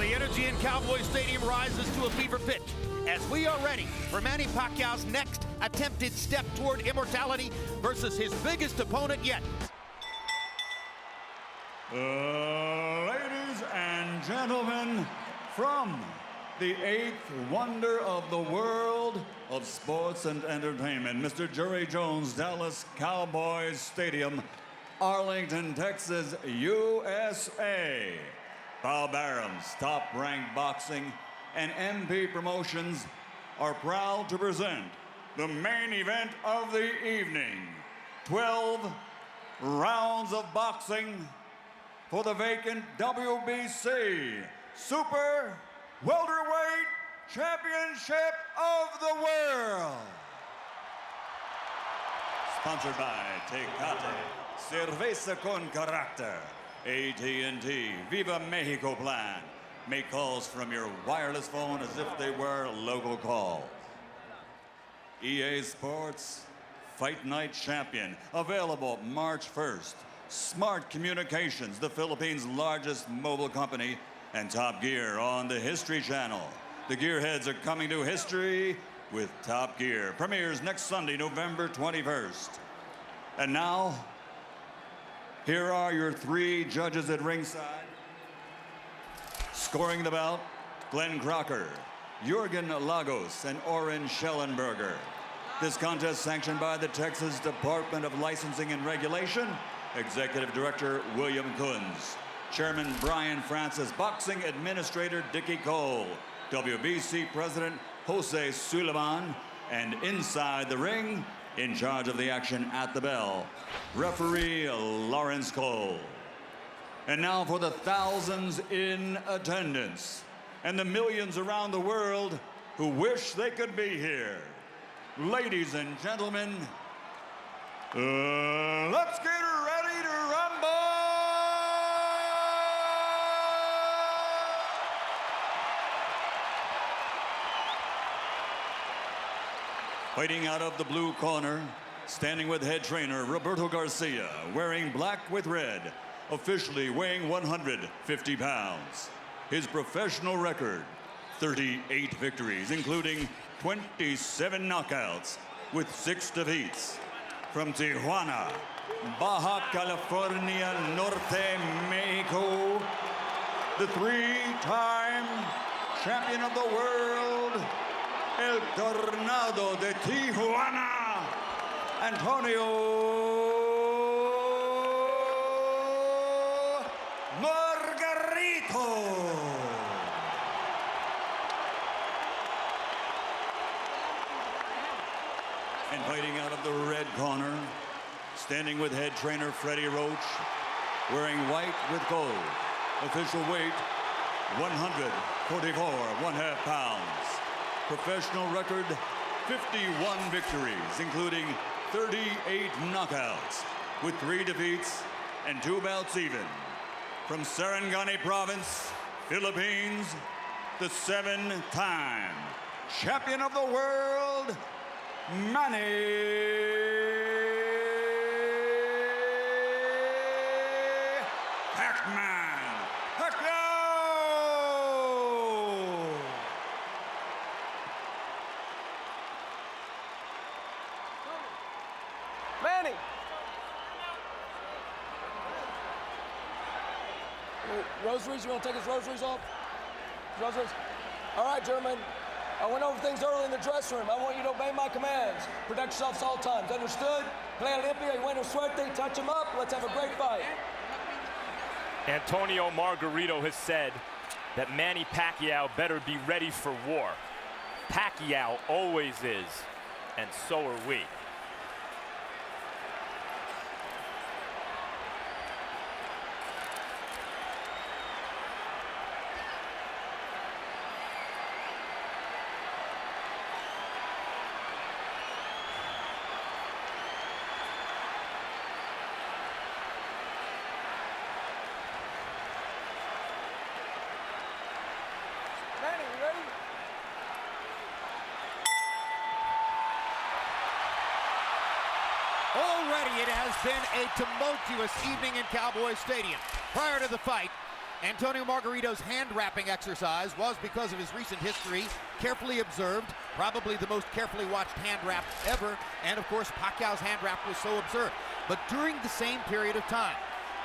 the energy in Cowboy Stadium rises to a fever pitch as we are ready for Manny Pacquiao's next attempted step toward immortality versus his biggest opponent yet. Ladies and gentlemen, from the eighth wonder of the world of sports and entertainment, Mr. Jerry Jones, Dallas Cowboys Stadium, Arlington, Texas, USA. Bob Arum's Top-Ranked Boxing and MP Promotions are proud to present the main event of the evening. 12 rounds of boxing for the vacant WBC Super Welterweight Championship of the World. Sponsored by Tecate, Cerveza con Carácter, AT&T, Viva Mexico Plan. Make calls from your wireless phone as if they were local calls. EA Sports Fight Night Champion, available March 1st. Smart Communications, the Philippines' largest mobile company, and Top Gear on the History Channel. The Gearheads are coming to history with Top Gear. Premieres next Sunday, November 21st. And now, here are your three judges at ringside. Scoring the bout, Glenn Crocker, Jürgen Lagos, and Oren Schellenberger. This contest sanctioned by the Texas Department of Licensing and Regulation. Executive Director William Kunz. Chairman Brian Francis. Boxing Administrator Dickie Cole. WBC President Jose Suleiman. And inside the ring, in charge of the action at the bell, referee Lawrence Cole. And now for the thousands in attendance and the millions around the world who wish they could be here. Ladies and gentlemen, let's get ready to rumble! Fighting out of the blue corner, standing with head trainer Roberto Garcia, wearing black with red, officially weighing 150 pounds. His professional record, 38 victories, including 27 knockouts with 6 defeats. From Tijuana, Baja California Norte, Mexico, the 3-time champion of the world, El Tornado de Tijuana, Antonio Margarito. And fighting out of the red corner, standing with head trainer Freddie Roach, wearing white with gold. Official weight, 144 1/2 pounds. Professional record, 51 victories, including 38 knockouts, with 3 defeats and 2 bouts even. From Sarangani Province, Philippines, the 7-time champion of the world, Manny Pacquiao! Manny! Rosaries, you want to take his rosaries off? Rosaries? All right, gentlemen. I went over things early in the dressing room. I want you to obey my commands. Protect yourselves at all times. Understood? Play Olympia, you buena suerte, touch him up. Let's have a great fight. Antonio Margarito has said that Manny Pacquiao better be ready for war. Pacquiao always is, and so are we. Manny, you ready? Already it has been a tumultuous evening in Cowboy Stadium. Prior to the fight, Antonio Margarito's hand wrapping exercise was, because of his recent history, carefully observed, probably the most carefully watched hand wrap ever, and of course Pacquiao's hand wrap was so observed. But during the same period of time,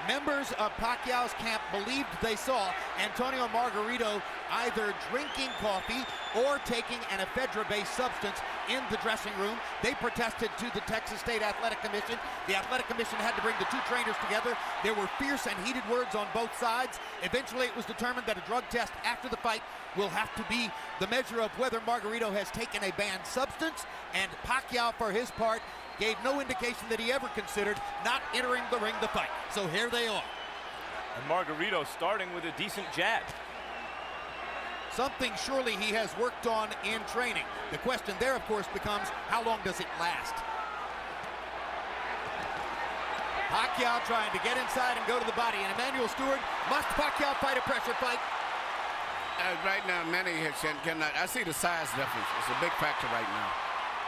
members of Pacquiao's camp believed they saw Antonio Margarito either drinking coffee or taking an ephedra-based substance in the dressing room. They protested to the Texas State Athletic Commission. The Athletic Commission had to bring the two trainers together. There were fierce and heated words on both sides. Eventually, it was determined that a drug test after the fight will have to be the measure of whether Margarito has taken a banned substance, and Pacquiao, for his part, gave no indication that he ever considered not entering the ring to fight. So here they are. And Margarito starting with a decent jab. Something surely he has worked on in training. The question there, of course, becomes how long does it last? Pacquiao trying to get inside and go to the body. And Emmanuel Stewart, must Pacquiao fight a pressure fight? Right now, Manny cannot. I see the size difference. It's a big factor right now.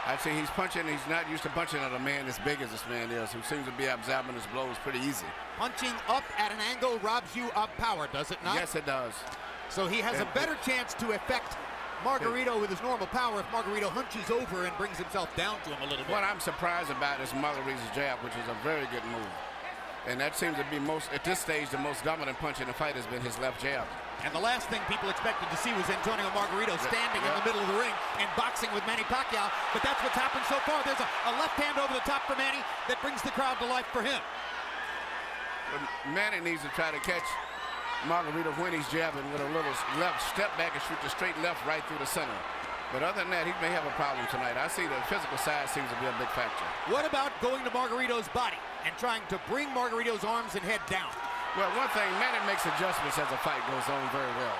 I see he's punching. He's not used to punching at a man as big as this man is, who seems to be absorbing his blows pretty easy. Punching up at an angle robs you of power, does it not? Yes, it does. So he has a better chance to affect Margarito with his normal power if Margarito hunches over and brings himself down to him a little bit. What I'm surprised about is Margarito's jab, which is a very good move. And that seems to be at this stage, the most dominant punch in the fight has been his left jab. And the last thing people expected to see was Antonio Margarito standing in the middle of the ring and boxing with Manny Pacquiao, but that's what's happened so far. There's a left hand over the top for Manny that brings the crowd to life for him. Manny needs to try to catch Margarito when he's jabbing with a little left step back and shoot the straight left right through the center. But other than that, he may have a problem tonight. I see the physical side seems to be a big factor. What about going to Margarito's body and trying to bring Margarito's arms and head down? Well, one thing, Manny makes adjustments as the fight goes on very well.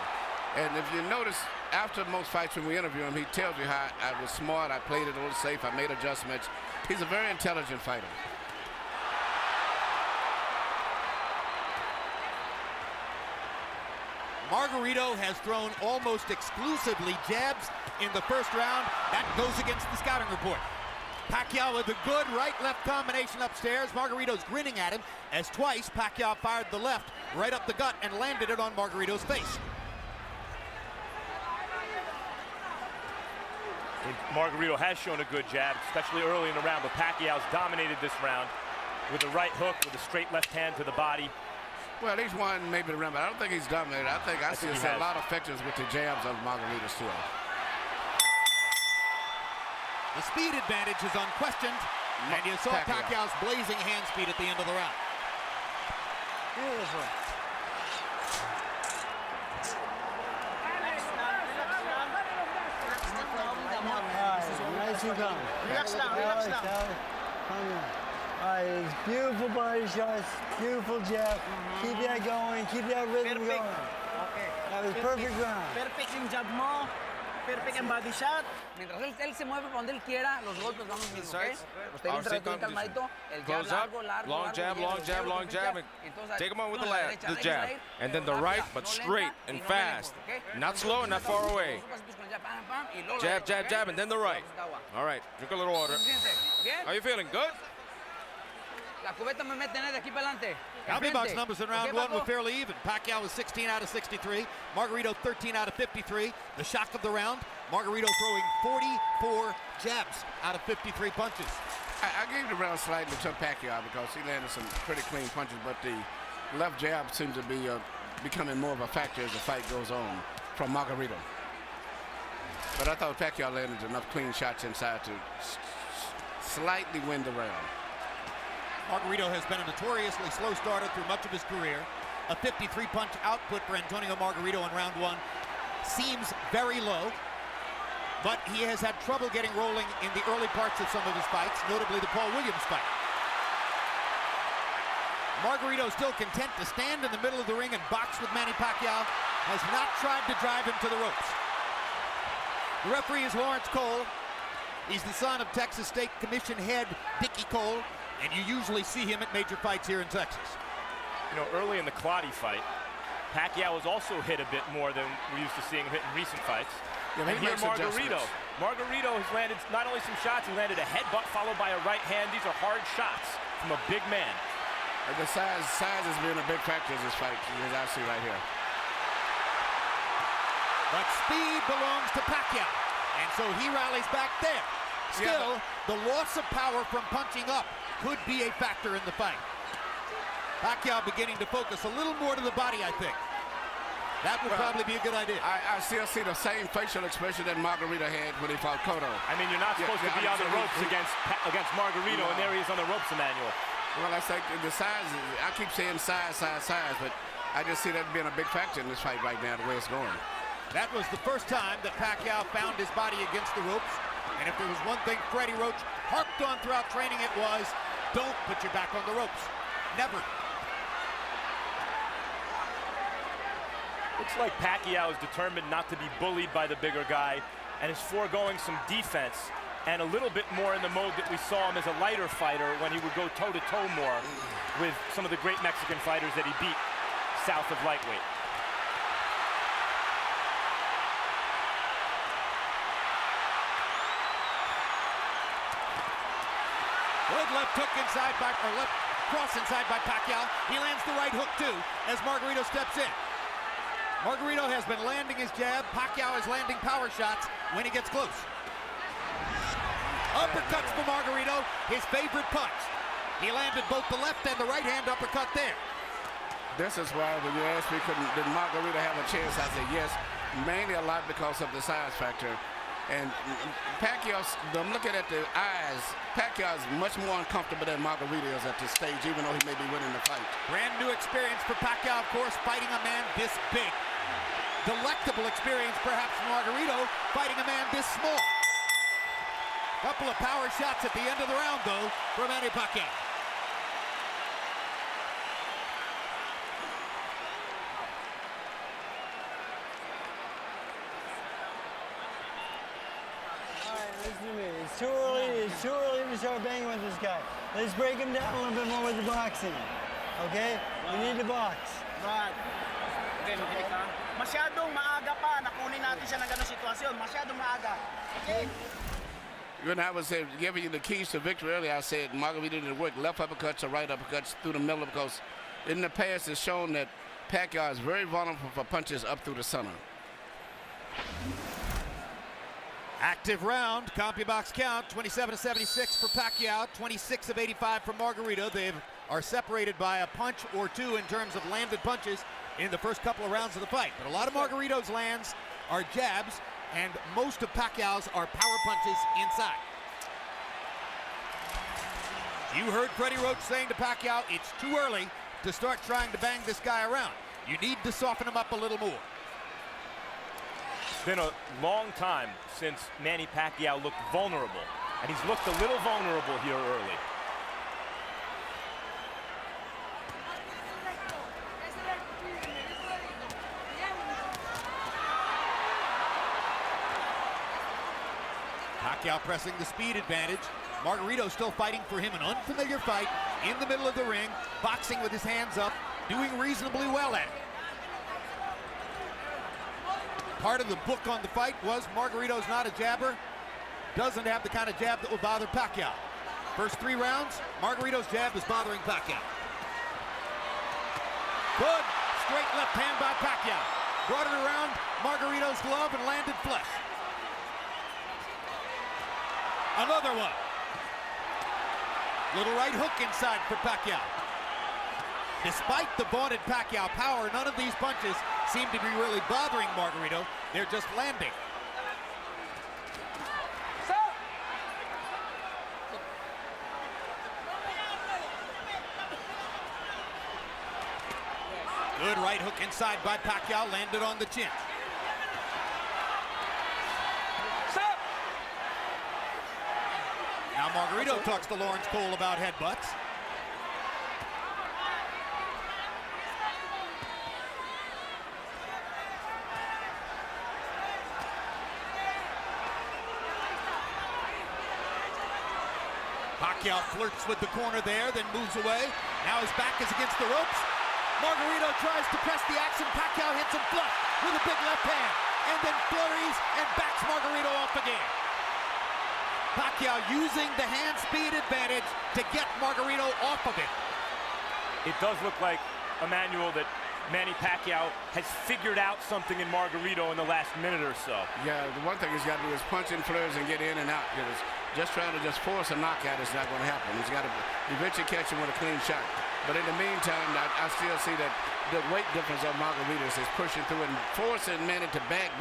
And if you notice, after most fights when we interview him, he tells you how I was smart, I played it a little safe, I made adjustments. He's a very intelligent fighter. Margarito has thrown almost exclusively jabs in the first round. That goes against the scouting report. Pacquiao with a good right-left combination upstairs. Margarito's grinning at him as twice Pacquiao fired the left right up the gut and landed it on Margarito's face. Margarito has shown a good jab, especially early in the round, but Pacquiao's dominated this round with a right hook with a straight left hand to the body. Well, he's won maybe the round, but I don't think he's dominated. I think I see a lot of effectiveness with the jabs of Margarito still. The speed advantage is unquestioned, and you saw Pacquiao's blazing hand speed at the end of the round. Beautiful. Nice and calm. Relax now, relax now. All right, it's beautiful body shots, beautiful jab. Keep that going, keep that rhythm going. Okay. That was perfect round. Perfect yung jab mo. Perfect ang body shot. Mientras él se mueve para donde él quiera, los golpes van los mismos, ¿ok? Usted bien calmadito, el jab largo, largo, long jab, long jab, and take him on with the jab. And then the right, but straight and fast. Not slow and not far away. Jab, jab, jab, and then the right. All right, drink a little water. How you feeling? Good? Albibach's numbers in round one were fairly even. Pacquiao was 16 out of 63. Margarito 13 out of 53. The shock of the round, Margarito throwing 44 jabs out of 53 punches. I gave the round slightly to Pacquiao because he landed some pretty clean punches, but the left jab seems to be becoming more of a factor as the fight goes on from Margarito. But I thought Pacquiao landed enough clean shots inside to slightly win the round. Margarito has been a notoriously slow starter through much of his career. A 53-punch output for Antonio Margarito in round one seems very low, but he has had trouble getting rolling in the early parts of some of his fights, notably the Paul Williams fight. Margarito still content to stand in the middle of the ring and box with Manny Pacquiao, has not tried to drive him to the ropes. The referee is Lawrence Cole. He's the son of Texas State Commission head Dickie Cole, and you usually see him at major fights here in Texas. You know, early in the Clottey fight, Pacquiao was also hit a bit more than we're used to seeing him hit in recent fights. Yeah, and here Margarito has landed not only some shots, he landed a headbutt followed by a right hand. These are hard shots from a big man. The size has been a big factor in this fight, as I see right here. But speed belongs to Pacquiao, and so he rallies back there. Still, the loss of power from punching up could be a factor in the fight. Pacquiao beginning to focus a little more to the body, I think. That would probably be a good idea. I still see the same facial expression that Margarito had when he fought Cotto. I mean, you're not supposed to be on the ropes against Margarito, and there he is on the ropes, Emmanuel. Well, I think the size, I keep saying size, but I just see that being a big factor in this fight right now, the way it's going. That was the first time that Pacquiao found his body against the ropes. And if there was one thing Freddie Roach harped on throughout training, it was, don't put your back on the ropes. Never. Looks like Pacquiao is determined not to be bullied by the bigger guy and is foregoing some defense and a little bit more in the mode that we saw him as a lighter fighter when he would go toe-to-toe more with some of the great Mexican fighters that he beat south of lightweight. Good left hook inside or left cross inside by Pacquiao. He lands the right hook too as Margarito steps in. Margarito has been landing his jab. Pacquiao is landing power shots when he gets close. Uppercuts for Margarito, his favorite punch. He landed both the left and the right hand uppercut there. This is why when you asked me, did Margarito have a chance, I said yes, mainly a lot because of the size factor. And Pacquiao, I'm looking at the eyes, Pacquiao is much more uncomfortable than Margarito is at this stage, even though he may be winning the fight. Brand new experience for Pacquiao, of course, fighting a man this big. Delectable experience, perhaps, for Margarito, fighting a man this small. Couple of power shots at the end of the round, though, for Manny Pacquiao. Listen to me. It's too early to start banging with this guy. Let's break him down a little bit more with the boxing. Okay? We need to box. Right. Okay, makinig ka. Masyadong maaga pa. Nakunin natin siya ng ganong sitwasyon. Masyadong maaga. Okay? When I was giving you the keys to victory earlier, I said Margarito didn't work left uppercuts or right uppercuts through the middle because in the past it's shown that Pacquiao is very vulnerable for punches up through the center. Active round, CompuBox count, 27-76 for Pacquiao, 26 of 85 for Margarito. They are separated by a punch or two in terms of landed punches in the first couple of rounds of the fight. But a lot of Margarito's lands are jabs, and most of Pacquiao's are power punches inside. You heard Freddie Roach saying to Pacquiao, it's too early to start trying to bang this guy around. You need to soften him up a little more. It's been a long time since Manny Pacquiao looked vulnerable, and he's looked a little vulnerable here early. Pacquiao pressing the speed advantage. Margarito still fighting for him, an unfamiliar fight in the middle of the ring, boxing with his hands up, doing reasonably well at it. Part of the book on the fight was Margarito's not a jabber, doesn't have the kind of jab that will bother Pacquiao. First 3 rounds, Margarito's jab is bothering Pacquiao. Good straight left hand by Pacquiao. Brought it around Margarito's glove and landed flush. Another one. Little right hook inside for Pacquiao. Despite the vaunted Pacquiao power, none of these punches seem to be really bothering Margarito. They're just landing. Good right hook inside by Pacquiao, landed on the chin. Now Margarito talks to Lawrence Cole about headbutts. Pacquiao flirts with the corner there, then moves away. Now his back is against the ropes. Margarito tries to press the action. Pacquiao hits him flush with a big left hand, and then flurries and backs Margarito off again. Pacquiao using the hand speed advantage to get Margarito off of it. it does look like, Emmanuel, that Manny Pacquiao has figured out something in Margarito in the last minute or so. Yeah, the one thing he's got to do is punch in flares and get in and out. Because just trying to just force a knockout is not going to happen. He's got to eventually catch him with a clean shot. But in the meantime, I still see that the weight difference of Margaritos is pushing through and forcing Manny to back.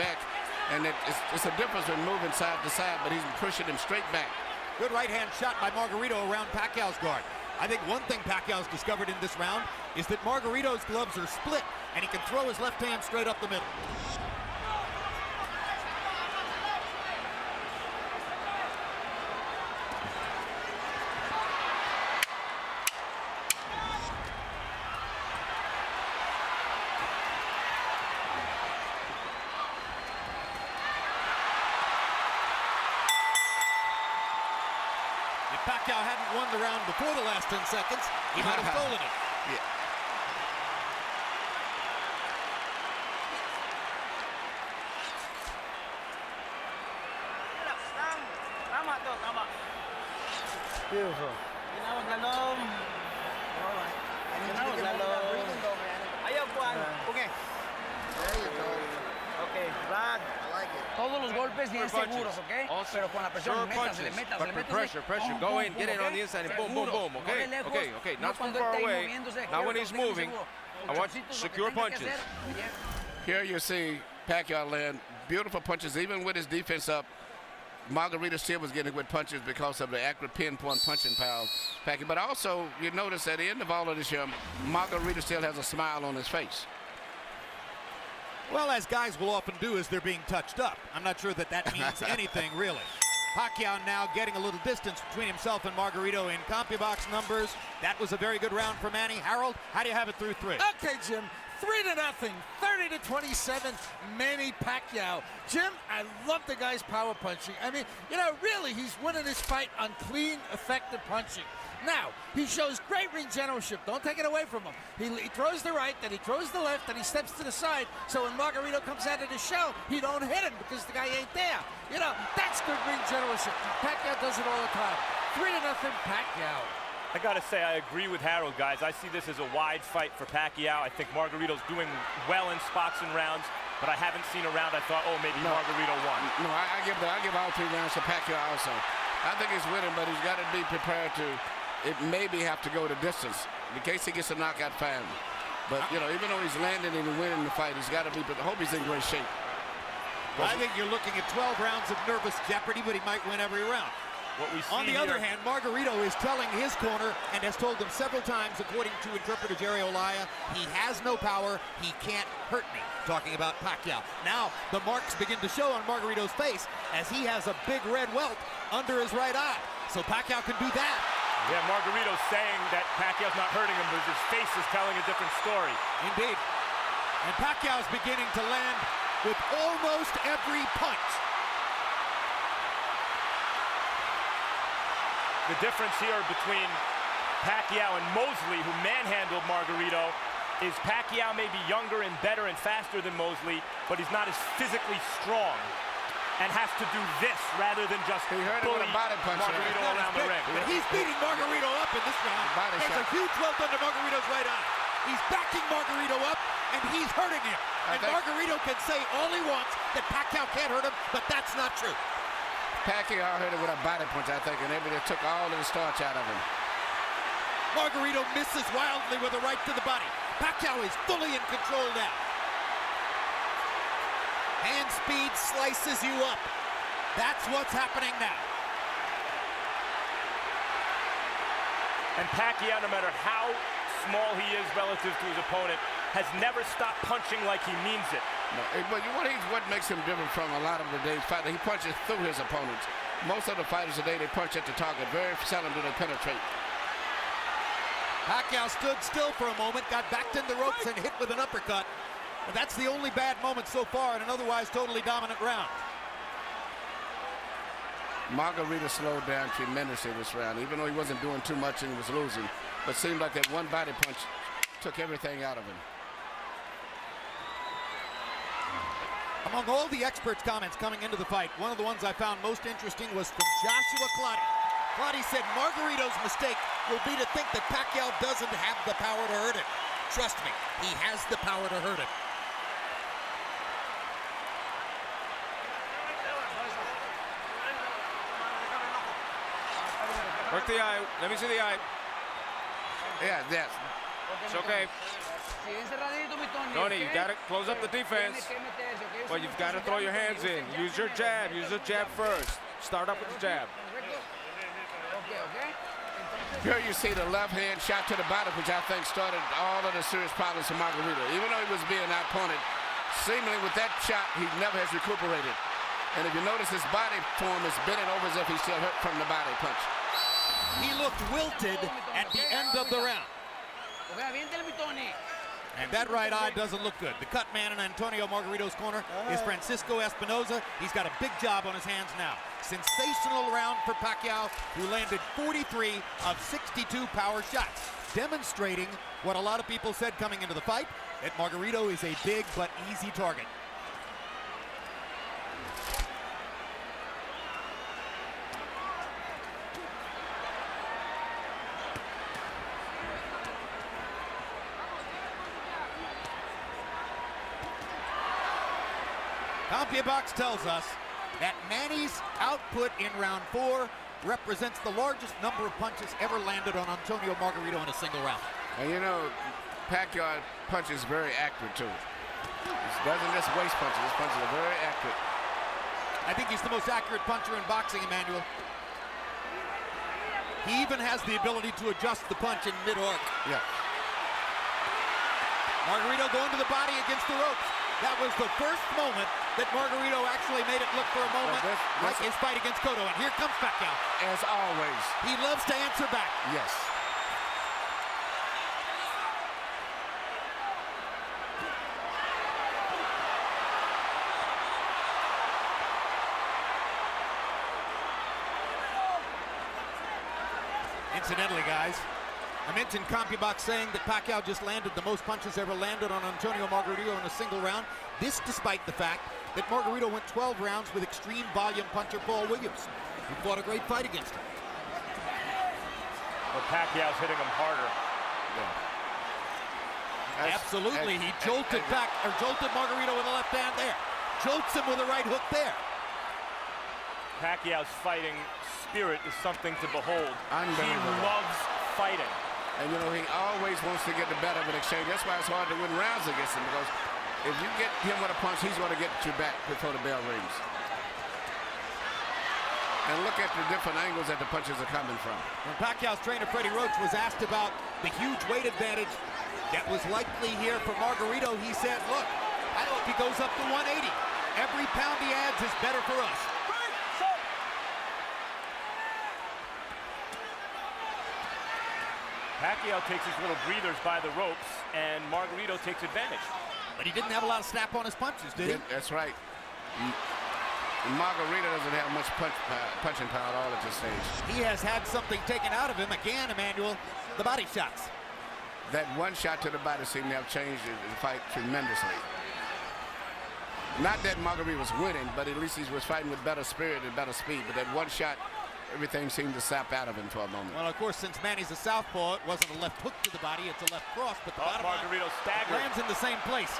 And it's a difference in moving side to side, but he's pushing him straight back. Good right-hand shot by Margarito around Pacquiao's guard. I think one thing Pacquiao's discovered in this round is that Margarito's gloves are split, and he can throw his left hand straight up the middle. If Pacquiao hadn't won the round before the last 10 seconds, he might have stolen it. Yeah. Beautiful. Todos los golpes bien seguros, ¿ok? Pero con la presión, Pressure. Go in, get in on the inside, and boom, boom, okay? Not from far away. Now when he's moving, I want secure punches. Here you see Pacquiao land beautiful punches, even with his defense up. Margarito still was getting good punches because of the accurate pinpoint punching power of Pacquiao. But also, you notice at the end of all of this here, Margarito still has a smile on his face. Well, as guys will often do as they're being touched up. I'm not sure that that means anything, really. Pacquiao now getting a little distance between himself and Margarito in CompuBox numbers. That was a very good round for Manny. Harold, how do you have it through 3? Okay, Jim. 3-0, 30-27, Manny Pacquiao. Jim, I love the guy's power punching. I mean, you know, really, he's winning this fight on clean, effective punching. Now, he shows great ring generalship. Don't take it away from him. He throws the right, then he throws the left, then he steps to the side. So when Margarito comes out of the shell, he don't hit him because the guy ain't there. You know, that's good ring generalship. Pacquiao does it all the time. 3-0, Pacquiao. I gotta say, I agree with Harold, guys. I see this as a wide fight for Pacquiao. I think Margarito's doing well in spots and rounds, but I haven't seen a round I thought, oh, maybe Margarito won. No, I give all 3 rounds to Pacquiao also. I think he's winning, but he's got to be prepared to maybe have to go the distance in case he gets a knockout fan. But, you know, even though he's landing and winning the fight, he's got to be, but I hope he's in great shape. I think you're looking at 12 rounds of nervous jeopardy, but he might win every round. What we see On the other hand, Margarito is telling his corner and has told them several times, according to interpreter Jerry Olaya, he has no power, he can't hurt me, talking about Pacquiao. Now, the marks begin to show on Margarito's face as he has a big red welt under his right eye. So Pacquiao can do that. Yeah, Margarito's saying that Pacquiao's not hurting him, but his face is telling a different story. Indeed. And Pacquiao's beginning to land with almost every punch. The difference here between Pacquiao and Mosley, who manhandled Margarito, is Pacquiao may be younger and better and faster than Mosley, but he's not as physically strong and has to do this rather than just bully Margarito around the ring. But he's beating Margarito up in this round. There's a huge welt under Margarito's right eye. He's backing Margarito up, and he's hurting him. And Margarito can say all he wants that Pacquiao can't hurt him, but that's not true. Pacquiao hit it with a body punch, I think, and maybe they took all of the starch out of him. Margarito misses wildly with a right to the body. Pacquiao is fully in control now. Hand speed slices you up. That's what's happening now. And Pacquiao, no matter how small he is relative to his opponent, has never stopped punching like he means it. No, but what makes him different from a lot of today's fighters, he punches through his opponents. Most of the fighters today, they punch at the target. Very seldom do they penetrate. Pacquiao stood still for a moment, got backed in the ropes and hit with an uppercut. But that's the only bad moment so far in an otherwise totally dominant round. Margarito slowed down tremendously this round, even though he wasn't doing too much and he was losing. But it seemed like that one body punch took everything out of him. Among all the experts' comments coming into the fight, one of the ones I found most interesting was from Joshua Clottey. Clottey said Margarito's mistake will be to think that Pacquiao doesn't have the power to hurt him. Trust me, he has the power to hurt him. Work the eye. Let me see the eye. Yeah, yes. It's okay. Tony, you got to close up the defense. But you've got to throw your hands in. Use your jab. Use the jab first. Start up with the jab. Here you see the left hand shot to the body, which I think started all of the serious problems for Margarito. Even though he was being outpointed, seemingly with that shot, he never has recuperated. And if you notice, his body form is bending over as if he's still hurt from the body punch. He looked wilted at the end of the round. And that right eye doesn't look good. The cut man in Antonio Margarito's corner is Francisco Espinoza. He's got a big job on his hands now. Sensational round for Pacquiao, who landed 43 of 62 power shots, demonstrating what a lot of people said coming into the fight, that Margarito is a big but easy target. CompuBox tells us that Manny's output in round 4 represents the largest number of punches ever landed on Antonio Margarito in a single round. And you know, Pacquiao punches very accurate too. He doesn't just waste punches. His punches are very accurate. I think he's the most accurate puncher in boxing, Emmanuel. He even has the ability to adjust the punch in mid-arc. Yeah. Margarito going to the body against the ropes. That was the first moment that Margarito actually made it look for a moment like his fight against Cotto. And here comes Pacquiao. As always. He loves to answer back. Yes. Incidentally, guys, I mentioned CompuBox saying that Pacquiao just landed the most punches ever landed on Antonio Margarito in a single round. This despite the fact that Margarito went 12 rounds with extreme volume puncher Paul Williams, who fought a great fight against him. But Pacquiao's hitting him harder. Yeah. Absolutely, he jolted Margarito with a left hand there. Jolts him with a right hook there. Pacquiao's fighting spirit is something to behold. He loves fighting. And you know, he always wants to get the better of an exchange. That's why it's hard to win rounds against him, because if you get him with a punch, he's going to get you back before the bell rings. And look at the different angles that the punches are coming from. When Pacquiao's trainer Freddie Roach was asked about the huge weight advantage that was likely here for Margarito, he said, look, I hope he goes up to 180. Every pound he adds is better for us. Pacquiao takes his little breathers by the ropes, and Margarito takes advantage. But he didn't have a lot of snap on his punches, did he? That's right. Margarito doesn't have much punching power at all at this stage. He has had something taken out of him again, Emmanuel, the body shots. That one shot to the body seemed to have changed the fight tremendously. Not that Margarito was winning, but at least he was fighting with better spirit and better speed. But that one shot, everything seemed to sap out of him for a moment. Well, of course, since Manny's a southpaw, it wasn't a left hook to the body, it's a left cross, but the bottom Margarito lands in the same place.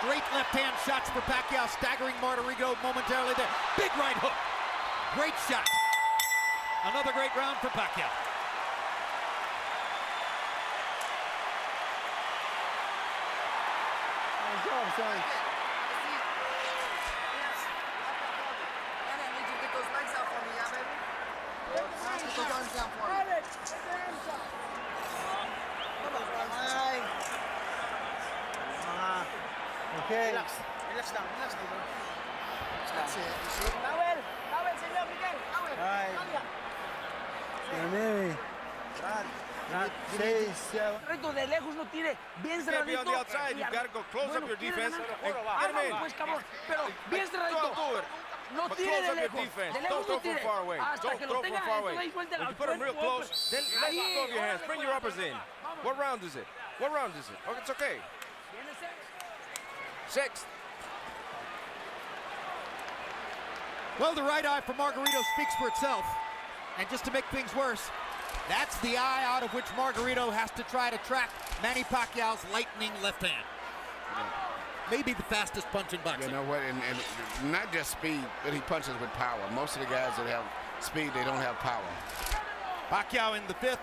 Straight left-hand shots for Pacquiao, staggering Margarito momentarily there. Big right hook. Great shot. Another great round for Pacquiao. Good job, son. Okay. Relax lang, relax lang. Towel, señor Miguel, towel. Manny. Margarito de lejos no tire, bien You can't be cerradito. on the outside. You've got to go close up your defense and get him in. Pues, cabrón, pero bien cerradito. Do it. No But tire close de up your lejos. defense. De Don't lejos throw no from tire. far away. Hasta Don't que throw lo from tenga far esto away. ahí, suelta When al you put him real cuerpo. close, then let go of your hands. Bring your uppers in. What round is it? What round is it? Oh, it's okay. Sixth. Well, the right eye for Margarito speaks for itself. And just to make things worse, That's the eye out of which Margarito has to try to track Manny Pacquiao's lightning left hand. Maybe the fastest punch in boxing. You know what, and not just speed, but he punches with power. Most of the guys that have speed, they don't have power. Pacquiao in the fifth,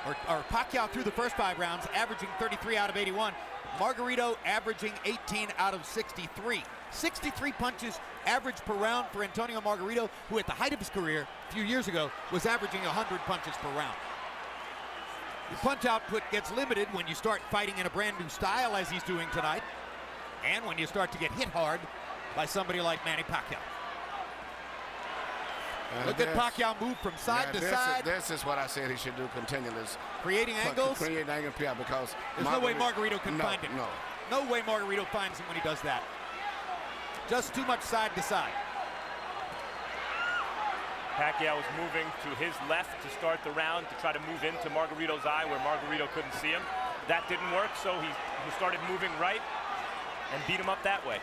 or Pacquiao through the first 5 rounds, averaging 33 out of 81. Margarito averaging 18 out of 63. 63 punches average per round for Antonio Margarito, who at the height of his career a few years ago was averaging 100 punches per round. Your punch output gets limited when you start fighting in a brand new style as he's doing tonight, and when you start to get hit hard by somebody like Manny Pacquiao. Look at Pacquiao move from side to side. This is what I said he should do continuous. Creating angles? Creating angles, yeah, because there's no way Margarito can find him. No way Margarito finds him when he does that. Just too much side to side. Pacquiao was moving to his left to start the round to try to move into Margarito's eye where Margarito couldn't see him. That didn't work, so he started moving right and beat him up that way.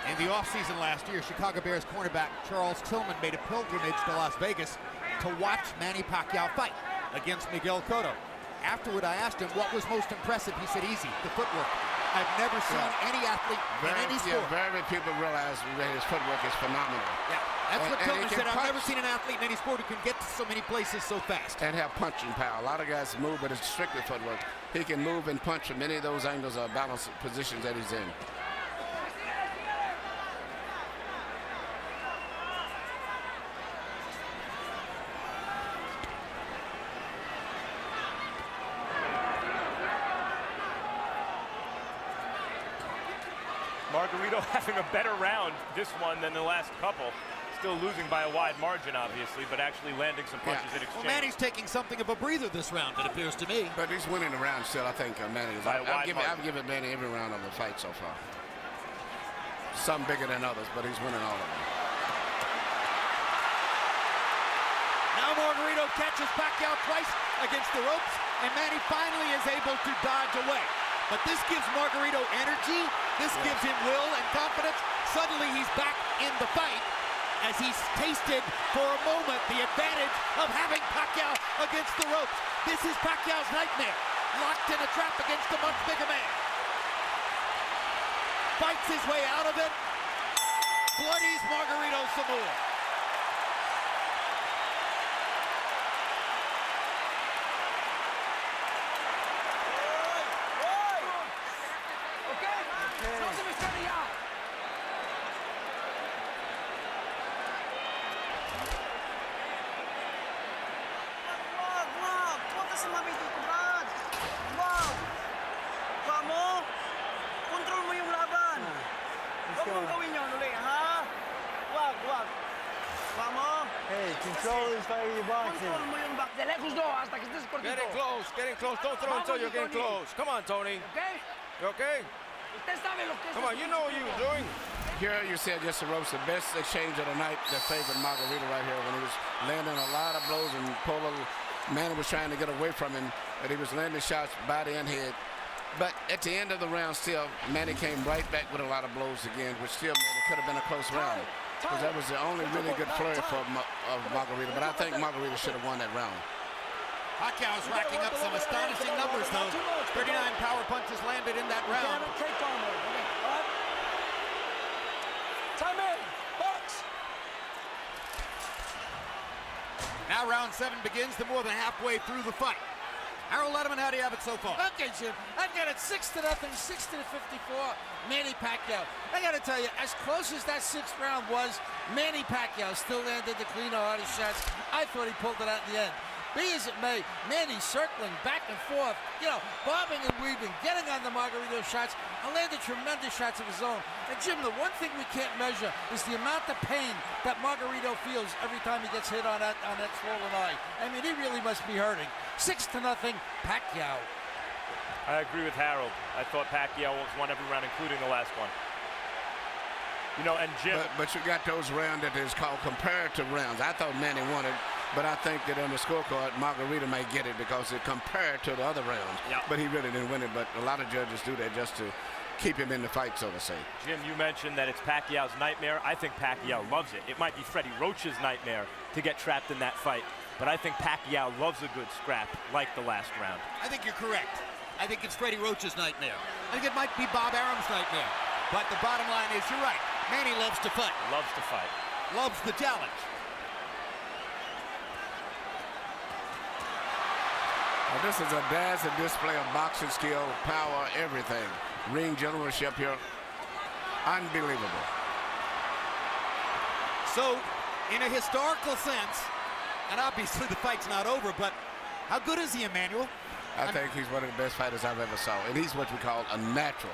In the offseason last year, Chicago Bears cornerback Charles Tillman made a pilgrimage to Las Vegas to watch Manny Pacquiao fight against Miguel Cotto. Afterward, I asked him what was most impressive. He said, easy, the footwork. I've never seen any athlete in any sport. Very few people realize that his footwork is phenomenal. Yeah, that's what Tillman said. I've never seen an athlete in any sport who can get to so many places so fast. And have punching power. A lot of guys move, but it's strictly footwork. He can move and punch from any of those angles or balanced positions that he's in. Margarito having a better round this one than the last couple. Still losing by a wide margin, obviously, but actually landing some punches in exchange. Well, Manny's taking something of a breather this round, it appears to me. But he's winning the round still, I think, Manny. I've given Manny every round of the fight so far. Some bigger than others, but he's winning all of them. Now Margarito catches Pacquiao twice against the ropes, and Manny finally is able to dodge away. But this gives Margarito energy, this gives him will and confidence. Suddenly he's back in the fight as he's tasted for a moment the advantage of having Pacquiao against the ropes. This is Pacquiao's nightmare, locked in a trap against a much bigger man. Fights his way out of it, bloodies Margarito some more. Hey, control this fight with your boxing. Getting close, getting close. Don't throw until you're getting close. Come on, Tony. Okay? You okay? Come on, you know what you're doing. Here you said just the ropes, the best exchange of the night that favored Margarito right here when he was landing a lot of blows and Manny was trying to get away from him, but he was landing shots body and head. But at the end of the round still, Manny came right back with a lot of blows again, which still meant it could have been a close round. Because that was the only really good flurry for Margarito. But I think Margarito should have won that round. Pacquiao's racking up some astonishing numbers, though. 39 power punches landed in that round. Time in. Box. Now round 7 begins, more than halfway through the fight. Harold Letterman, how do you have it so far? Okay, Jim. I've got it 6-0, 60-54, Manny Pacquiao. I got to tell you, as close as that 6th round was, Manny Pacquiao still landed the cleaner, hardest shots. I thought he pulled it out in the end. Be as it may, Manny circling back and forth, bobbing and weaving, getting on the Margarito shots, and landed tremendous shots of his own. And Jim, the one thing we can't measure is the amount of pain that Margarito feels every time he gets hit on that swollen eye. I mean, he really must be hurting. 6-0, Pacquiao. I agree with Harold. I thought Pacquiao won every round, including the last one. You know, and Jim. But you got those rounds that is called comparative rounds. I thought Manny won it, but I think that on the scorecard, Margarito may get it because it compared to the other rounds. Yep. But he really didn't win it. But a lot of judges do that just to keep him in the fight, so to say. Jim, you mentioned that it's Pacquiao's nightmare. I think Pacquiao loves it. It might be Freddie Roach's nightmare to get trapped in that fight, but I think Pacquiao loves a good scrap like the last round. I think you're correct. I think it's Freddie Roach's nightmare. I think it might be Bob Arum's nightmare. But the bottom line is, you're right. Manny loves to fight. Loves to fight. Loves the challenge. Now, this is a dazzling display of boxing skill, power, everything. Ring generalship here. Unbelievable. So, in a historical sense, and obviously the fight's not over, but how good is he, Emmanuel? I think he's one of the best fighters I've ever saw. And he's what we call a natural.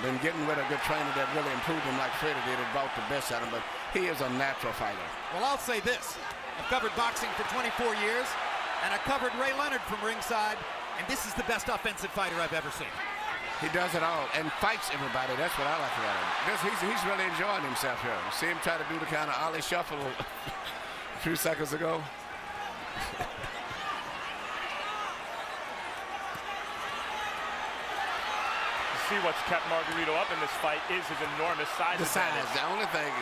Been getting with a good trainer that really improved him like Freddie did and brought the best out of him, but he is a natural fighter. Well, I'll say this. I've covered boxing for 24 years, and I covered Ray Leonard from ringside, and this is the best offensive fighter I've ever seen. He does it all and fights everybody. That's what I like about him. He's really enjoying himself here. See him try to do the kind of ollie shuffle a few seconds ago. See what's kept Margarito up in this fight is his enormous size. The size. The only thing,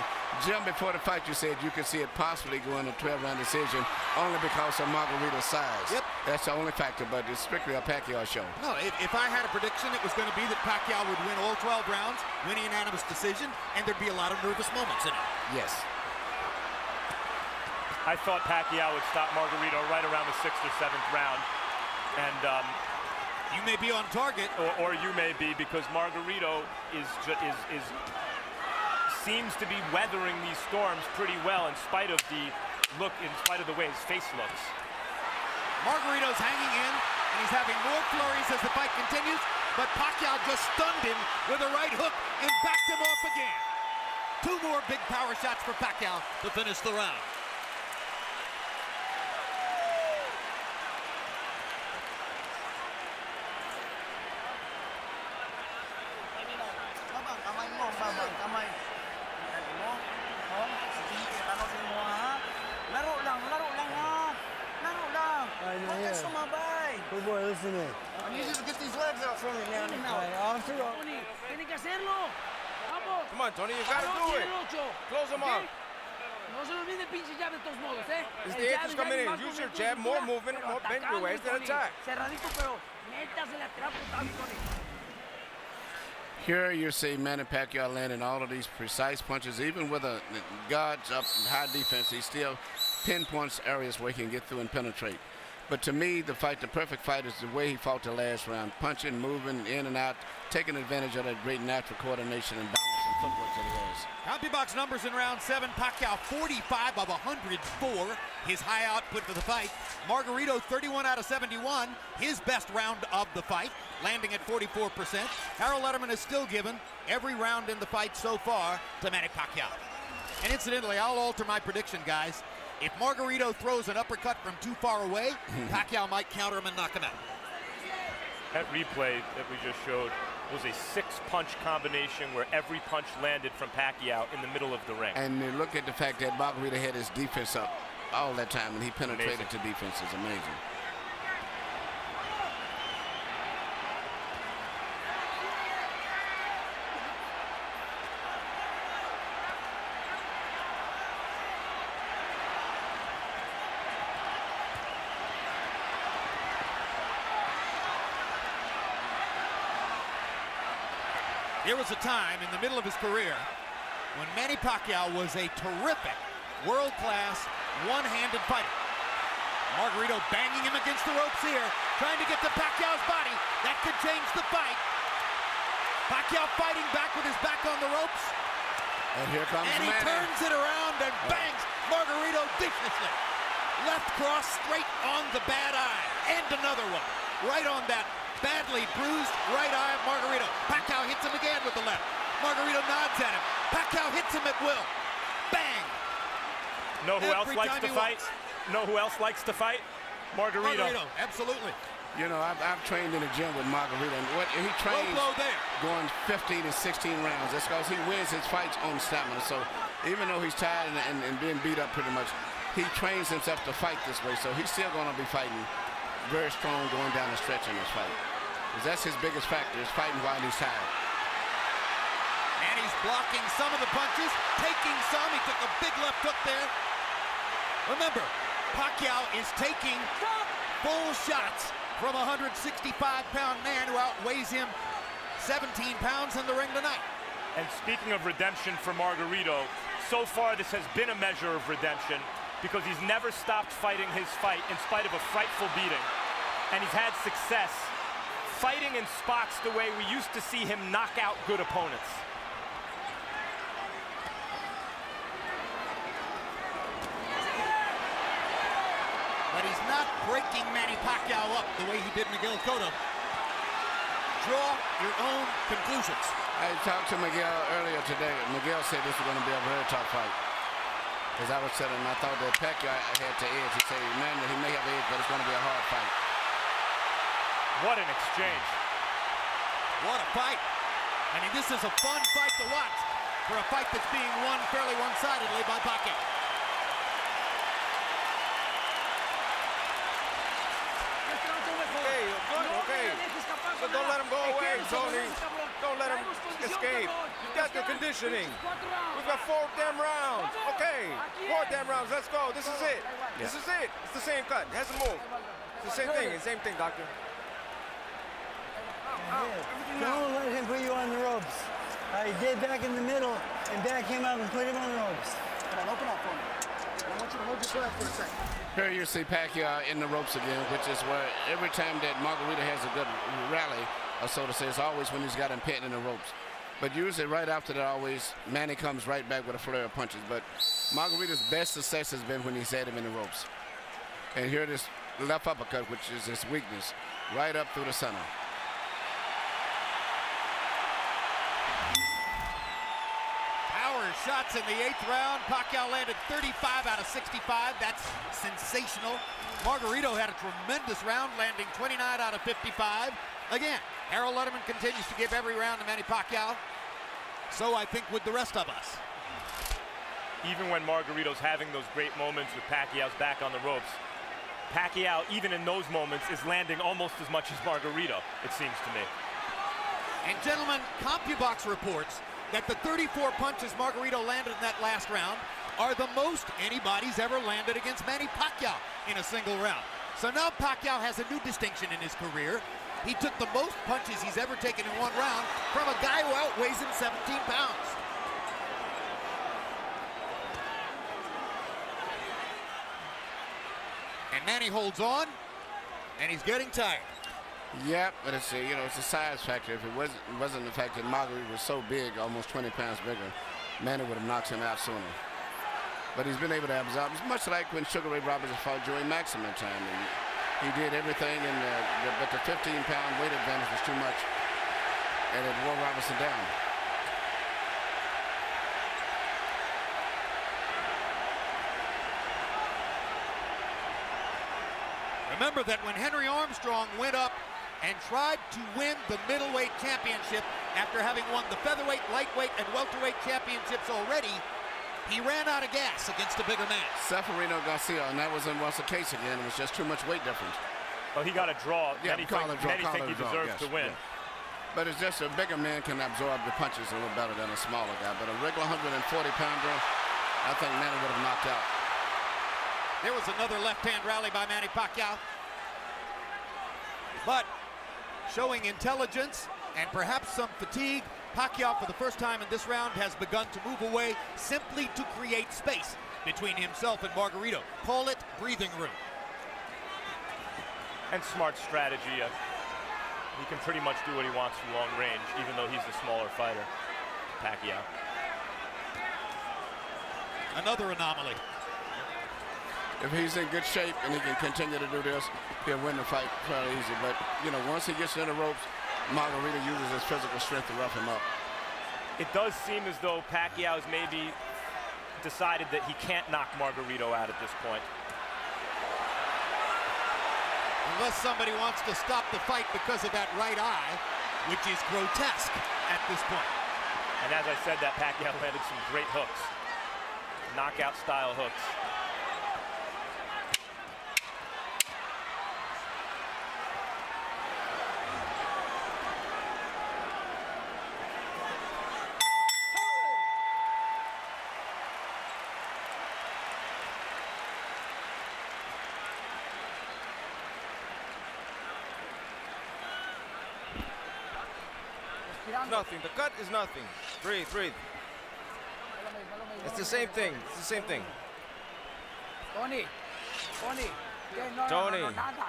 Jim, before the fight you said you could see it possibly going a 12-round decision only because of Margarito's size. Yep. That's the only factor, but it's strictly a Pacquiao show. No, if I had a prediction, it was going to be that Pacquiao would win all 12 rounds, win a unanimous decision, and there'd be a lot of nervous moments in it. Yes. I thought Pacquiao would stop Margarito right around the 6th or 7th round, and you may be on target, or you may be, because Margarito seems to be weathering these storms pretty well in spite of the way his face looks. Margarito's hanging in, and he's having more flurries as the fight continues, but Pacquiao just stunned him with a right hook and backed him off again. 2 more big power shots for Pacquiao to finish the round. Good boy, listen to me. I need you to get these legs out from me, man. Tony, tiene que hacerlo. Vamos. Come on, Tony, you gotta do it. Close him up. No se olvide el pinche jab de todos modos, ¿eh? As the edge is coming in, use your jab, more movement, more bend your waist, and attack. Cerradito, pero métase la trapa, Tony. Here you see Manny Pacquiao landing all of these precise punches, even with a guards up high defense, he still pinpoints areas where he can get through and penetrate. But to me, the perfect fight is the way he fought the last round, punching, moving in and out, taking advantage of that great natural coordination and balance and footwork that he has. CompuBox numbers in round 7, Pacquiao 45 of 104, his high output for the fight. Margarito 31 out of 71, his best round of the fight, landing at 44%. Harold Letterman has still given every round in the fight so far to Manny Pacquiao. And incidentally, I'll alter my prediction, guys. If Margarito throws an uppercut from too far away, Pacquiao might counter him and knock him out. That replay that we just showed was a 6-punch combination where every punch landed from Pacquiao in the middle of the ring. And look at the fact that Margarito had his defense up all that time, and he penetrated to defense. It's amazing. There was a time in the middle of his career when Manny Pacquiao was a terrific, world-class, one-handed fighter. Margarito banging him against the ropes here, trying to get to Pacquiao's body. That could change the fight. Pacquiao fighting back with his back on the ropes. And here comes Manny. And he turns it around and bangs Margarito viciously. Left cross straight on the bad eye. And another one right on that badly bruised right eye of Margarito. Pacquiao hits him again with the left. Margarito nods at him. Pacquiao hits him at will. Bang! Know who else likes to fight? Know who else likes to fight? Margarito. Absolutely. You know, I've trained in the gym with Margarito, and he trains going 15 and 16 rounds. That's because he wins his fights on stamina. So even though he's tired and being beat up pretty much, he trains himself to fight this way. So he's still going to be fighting very strong going down the stretch in this fight. Because that's his biggest factor, is fighting while he's tired. And he's blocking some of the punches, taking some. He took a big left hook there. Remember, Pacquiao is taking full shots from a 165-pound man who outweighs him 17 pounds in the ring tonight. And speaking of redemption for Margarito, so far this has been a measure of redemption because he's never stopped fighting his fight in spite of a frightful beating. And he's had success fighting in spots the way we used to see him knock out good opponents. But he's not breaking Manny Pacquiao up the way he did Miguel Cotto. Draw your own conclusions. I talked to Miguel earlier today. Miguel said this was going to be a very tough fight. As I was telling him, I thought that Pacquiao had to edge. He said, man, he may have edge, but it's going to be a hard fight. What an exchange. What a fight. I mean, this is a fun fight to watch for a fight that's being won fairly one-sidedly by Pacquiao. Okay. So don't let him go away, Tony. Don't let him escape. You got the conditioning. We've got 4 damn rounds. Okay, 4 damn rounds. Let's go. This is it. Yeah. This is it. It's the same cut. It hasn't moved. It's the same thing, doctor. Don't let him put you on the ropes. Get back in the middle and back him up and put him on the ropes. Come on, open up for me. I want you to hold your breath for a second. Here you see Pacquiao in the ropes again, which is where every time that Margarito has a good rally, or so to say, it's always when he's got him pinned in the ropes. But usually right after that, always, Manny comes right back with a flurry of punches. But Margarito's best success has been when he's had him in the ropes. And here this left uppercut, which is his weakness, right up through the center. Shots in the 8th round. Pacquiao landed 35 out of 65. That's sensational. Margarito had a tremendous round, landing 29 out of 55. Again, Harold Letterman continues to give every round to Manny Pacquiao. So I think with the rest of us. Even when Margarito's having those great moments with Pacquiao's back on the ropes, Pacquiao, even in those moments, is landing almost as much as Margarito, it seems to me. And gentlemen, CompuBox reports that the 34 punches Margarito landed in that last round are the most anybody's ever landed against Manny Pacquiao in a single round. So now Pacquiao has a new distinction in his career. He took the most punches he's ever taken in one round from a guy who outweighs him 17 pounds. And Manny holds on, and he's getting tired. Yep, but it's it's a size factor. If it wasn't the fact that Margarito was so big, almost 20 pounds bigger, Manny would have knocked him out sooner. But he's been able to absorb. It's much like when Sugar Ray Robinson fought Joey Maxim at time. And he did everything, but the 15-pound weight advantage was too much, and it wore Robinson down. Remember that when Henry Armstrong went up and tried to win the middleweight championship after having won the featherweight, lightweight, and welterweight championships already, he ran out of gas against a bigger man. Seferino Garcia, and that was the case again. It was just too much weight difference. Well, he got a draw. Yeah, Many think he deserves to win. Yeah. But it's just a bigger man can absorb the punches a little better than a smaller guy. But a regular 140-pounder, I think Manny would have knocked out. There was another left-hand rally by Manny Pacquiao. But showing intelligence and perhaps some fatigue, Pacquiao for the first time in this round has begun to move away simply to create space between himself and Margarito. Call it breathing room. And smart strategy. He can pretty much do what he wants from long range, even though he's the smaller fighter, Pacquiao. Another anomaly. If he's in good shape and he can continue to do this, he'll win the fight fairly easy. But, once he gets in the ropes, Margarito uses his physical strength to rough him up. It does seem as though Pacquiao's maybe decided that he can't knock Margarito out at this point. Unless somebody wants to stop the fight because of that right eye, which is grotesque at this point. And as I said, that Pacquiao landed some great hooks. Knockout-style hooks. Nothing. The cut is nothing. Breathe, breathe. It's the same thing. It's the same thing. Tony.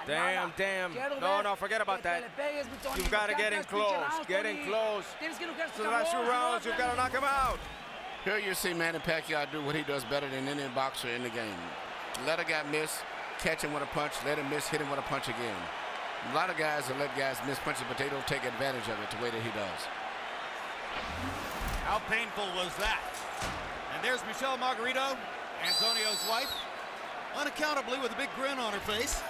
Damn. No, forget about that. You've got to get in close. Get in close. So the last 2 rounds, you've got to knock him out. Here you see Manny Pacquiao do what he does better than any boxer in the game. Let a guy miss, catch him with a punch, let him miss, hit him with a punch again. A lot of guys will let guys miss punches, but they don't take advantage of it the way that he does. How painful was that? And there's Michelle Margarito, Antonio's wife, unaccountably with a big grin on her face,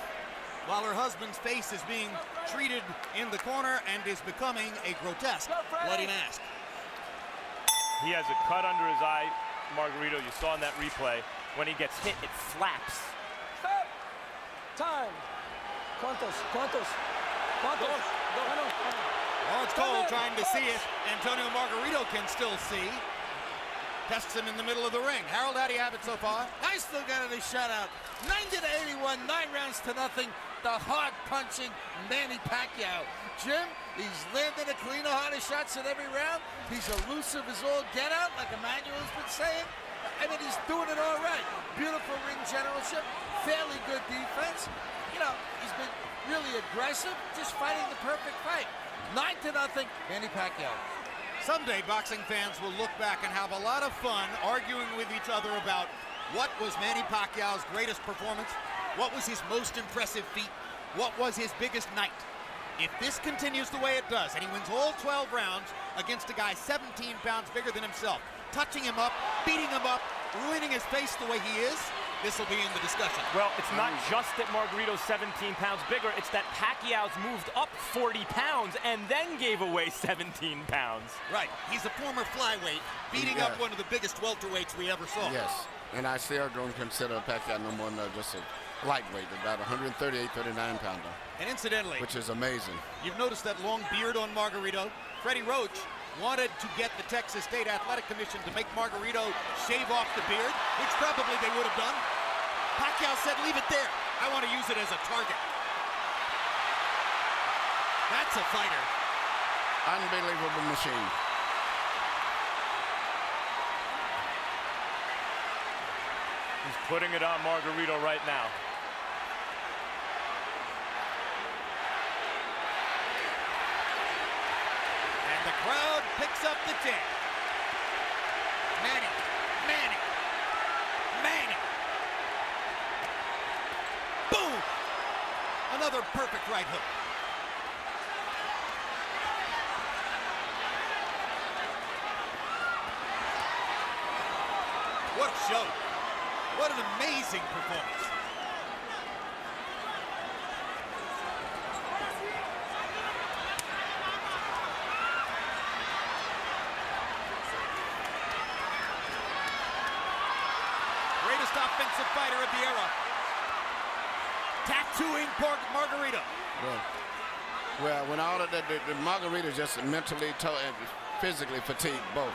while her husband's face is being treated in the corner and is becoming a grotesque bloody mask. He has a cut under his eye, Margarito. You saw in that replay. When he gets hit, it flaps. Stop. Time. ¿Cuántos? Oh, it's cold trying to see it. Antonio Margarito can still see. Tests him in the middle of the ring. Harold, how do you have it so far? I still got it a shutout. 90-81, 9 rounds to nothing. The hard-punching Manny Pacquiao. Jim, he's landing a cleaner, harder shots at every round. He's elusive as all get out, like Emmanuel's been saying. I mean, he's doing it all right. Beautiful ring generalship, fairly good defense. You know, he's been really aggressive, just fighting the perfect fight. 9-0, Manny Pacquiao. Someday, boxing fans will look back and have a lot of fun arguing with each other about what was Manny Pacquiao's greatest performance, what was his most impressive feat, what was his biggest night. If this continues the way it does, and he wins all 12 rounds against a guy 17 pounds bigger than himself, touching him up, beating him up, ruining his face the way he is, this will be in the discussion. Well, it's not just that Margarito's 17 pounds bigger, it's that Pacquiao's moved up 40 pounds and then gave away 17 pounds. Right, he's a former flyweight, beating up one of the biggest welterweights we ever saw. Yes, and I still don't consider Pacquiao no more than just a lightweight, about 138, 39 pounder. And incidentally, which is amazing. You've noticed that long beard on Margarito. Freddie Roach wanted to get the Texas State Athletic Commission to make Margarito shave off the beard, which probably they would have done. Pacquiao said, leave it there. I want to use it as a target. That's a fighter. Unbelievable machine. He's putting it on Margarito right now. And the crowd picks up the chant. Manny, Manny, Manny. Boom! Another perfect right hook. What a show. What an amazing performance. Greatest offensive fighter of the era. Tattooing Margarito. Well, when all of the Margarito just mentally and physically fatigued both.